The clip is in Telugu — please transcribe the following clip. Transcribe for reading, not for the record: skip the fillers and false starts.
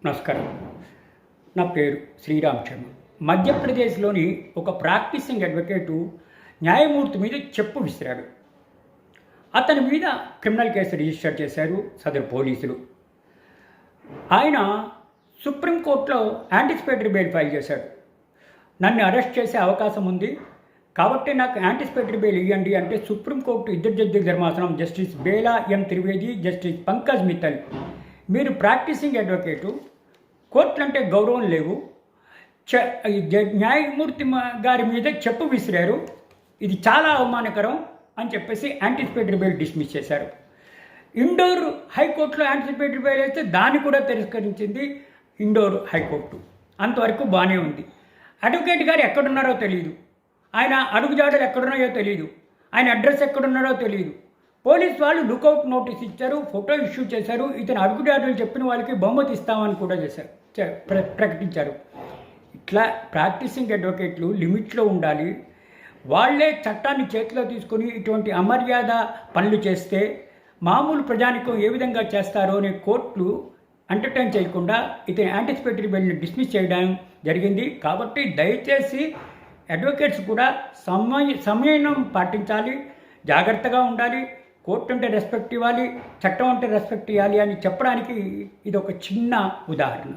నమస్కారం. నా పేరు శ్రీరామ్ శర్మ. మధ్యప్రదేశ్లోని ఒక ప్రాక్టీసింగ్ అడ్వకేటు న్యాయమూర్తి మీద చెప్పు విసిరాడు. అతని మీద క్రిమినల్ కేసు రిజిస్టర్ చేశారు సదరు పోలీసులు. ఆయన సుప్రీంకోర్టులో యాంటిసిపేటరీ బెయిల్ ఫైల్ చేశాడు. నన్ను అరెస్ట్ చేసే అవకాశం ఉంది కాబట్టి నాకు యాంటిసిపేటరీ బెయిల్ ఇవ్వండి అంటే సుప్రీంకోర్టు ఇద్దరు జడ్జిల ధర్మాసనం జస్టిస్ బేలా ఎం త్రివేది, జస్టిస్ పంకజ్ మిత్తల్, మీరు ప్రాక్టీసింగ్ అడ్వకేటు, కోర్టులు అంటే గౌరవం లేవు, న్యాయమూర్తి గారి మీద చెప్పు విసిరారు, ఇది చాలా అవమానకరం అని చెప్పేసి యాంటిసిపేటరీ బెయిల్ డిస్మిస్ చేశారు. ఇండోర్ హైకోర్టులో యాంటిసిపేటరీ బెయిల్ అయితే దాన్ని కూడా తిరస్కరించింది ఇండోర్ హైకోర్టు. అంతవరకు బాగానే ఉంది. అడ్వకేట్ గారు ఎక్కడున్నారో తెలియదు, ఆయన అడుగుజాడలు ఎక్కడున్నాయో తెలియదు, ఆయన అడ్రస్ ఎక్కడున్నారో తెలియదు. పోలీస్ వాళ్ళు లుకౌట్ నోటీస్ ఇచ్చారు, ఫోటో ఇష్యూ చేశారు, ఇతను అడుగుజాడలు చెప్పిన వాళ్ళకి బహుమతి ఇస్తామని కూడా ప్రకటించారు. ఇట్లా ప్రాక్టీసింగ్ అడ్వకేట్లు లిమిట్లో ఉండాలి. వాళ్లే చట్టాన్ని చేతిలో తీసుకొని ఇటువంటి అమర్యాద పనులు చేస్తే మామూలు ప్రజానికం ఏ విధంగా చేస్తారో అనే కోర్టులు ఎంటర్టైన్ చేయకుండా ఇతని యాంటిసిపేటరీ బెయిల్ని డిస్మిస్ చేయడం జరిగింది. కాబట్టి దయచేసి అడ్వకేట్స్ కూడా సమయం పాటించాలి, జాగ్రత్తగా ఉండాలి. కోర్టు అంటే రెస్పెక్ట్ ఇవ్వాలి, చట్టం అంటే రెస్పెక్ట్ ఇవ్వాలి అని చెప్పడానికి ఇది ఒక చిన్న ఉదాహరణ.